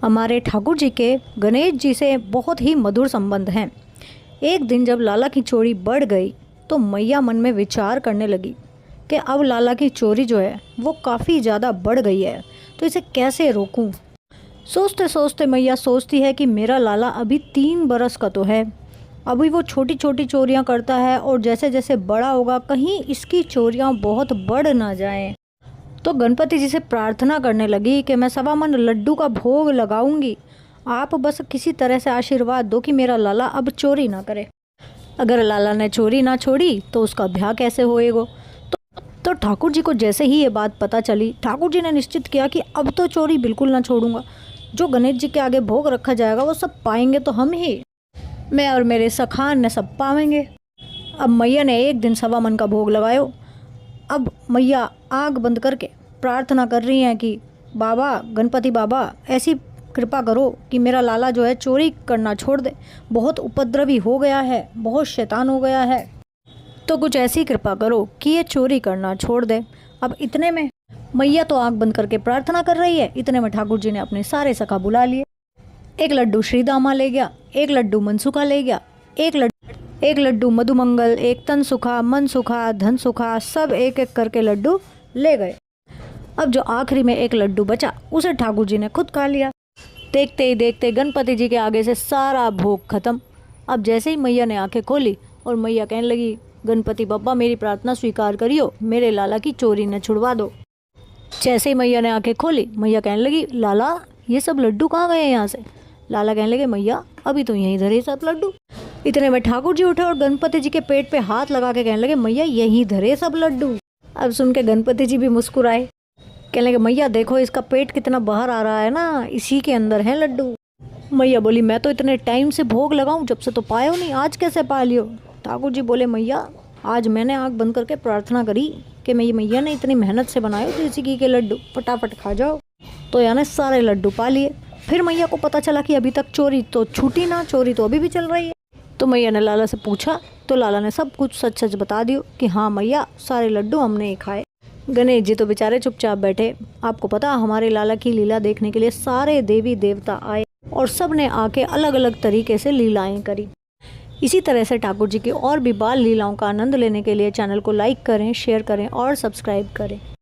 हमारे ठाकुर जी के गणेश जी से बहुत ही मधुर संबंध हैं। एक दिन जब लाला की चोरी बढ़ गई तो मैया मन में विचार करने लगी कि अब लाला की चोरी जो है वो काफ़ी ज़्यादा बढ़ गई है, तो इसे कैसे रोकूं। सोचते सोचते मैया सोचती है कि मेरा लाला अभी 3 बरस का तो है, अभी वो छोटी छोटी चोरियां करता है और जैसे जैसे बड़ा होगा कहीं इसकी चोरियां बहुत बढ़ ना जाएं। तो गणपति जी से प्रार्थना करने लगी कि मैं 1.25 मन लड्डू का भोग लगाऊंगी, आप बस किसी तरह से आशीर्वाद दो कि मेरा लाला अब चोरी ना करे। अगर लाला ने चोरी ना छोड़ी तो उसका ब्याह कैसे होएगा। तो ठाकुर जी को जैसे ही ये बात पता चली, ठाकुर जी ने निश्चित किया कि अब तो चोरी बिल्कुल ना छोड़ूंगा। जो गणेश जी के आगे भोग रखा जाएगा वो सब पाएंगे तो हम ही, मैं और मेरे सखान ने सब पावेंगे। अब मैया ने एक दिन 1.25 मन का भोग लगायो। अब मैया आँख बंद करके प्रार्थना कर रही हैं कि बाबा गणपति बाबा ऐसी कृपा करो कि मेरा लाला जो है चोरी करना छोड़ दे, बहुत उपद्रवी हो गया है, बहुत शैतान हो गया है, तो कुछ ऐसी कृपा करो कि ये चोरी करना छोड़ दे। अब इतने में मैया तो आँख बंद करके प्रार्थना कर रही है, इतने में ठाकुर जी ने अपने सारे सखा बुला लिए। एक लड्डू श्रीदामा ले गया, एक लड्डू मनसुखा ले गया, एक लड्डू मधुमंगल, एक तन सुखा, मन सुखा, धन सुखा, सब एक एक करके लड्डू ले गए। अब जो आखिरी में एक लड्डू बचा उसे ठाकुर जी ने खुद खा लिया। देखते ही देखते गणपति जी के आगे से सारा भोग खत्म। अब जैसे ही मैया ने आंखें खोली और मैया कहने लगी गणपति बप्पा मेरी प्रार्थना स्वीकार करियो, मेरे लाला की चोरी न छुड़वा दो। जैसे ही मैया ने आंखें खोली मैया कहने लगी लाला ये सब लड्डू कहाँ गए यहाँ से। लाला कहने लगे मैया अभी तो यहीं धरे सब लड्डू। इतने में ठाकुर जी उठे और गणपति जी के पेट पे हाथ लगा के कहने लगे मैया यहीं धरे सब लड्डू। अब सुन के गणपति जी भी मुस्कुराए, कहने लगे मैया देखो इसका पेट कितना बाहर आ रहा है ना, इसी के अंदर है लड्डू। मैया बोली मैं तो इतने टाइम से भोग लगाऊं जब से तो पायो नहीं, आज कैसे पा लियो। ठाकुर जी बोले मैया आज मैंने आँख बंद करके प्रार्थना करी कि मैया ने इतनी मेहनत से बनाए तो इसी की के लड्डू फटाफट खा जाओ, तो यानी सारे लड्डू पा लिए। फिर मैया को पता चला कि अभी तक चोरी तो छूटी ना, चोरी तो अभी भी चल रही है। तो मैया ने लाला से पूछा तो लाला ने सब कुछ सच सच बता दियो कि हाँ मैया सारे लड्डू हमने ही खाए। गणेश जी तो बेचारे चुपचाप बैठे। आपको पता हमारे लाला की लीला देखने के लिए सारे देवी देवता आए और सब ने आके अलग अलग तरीके से लीलाएं करी। इसी तरह से ठाकुर जी की और भी बाल लीलाओं का आनंद लेने के लिए चैनल को लाइक करें, शेयर करें और सब्सक्राइब करें।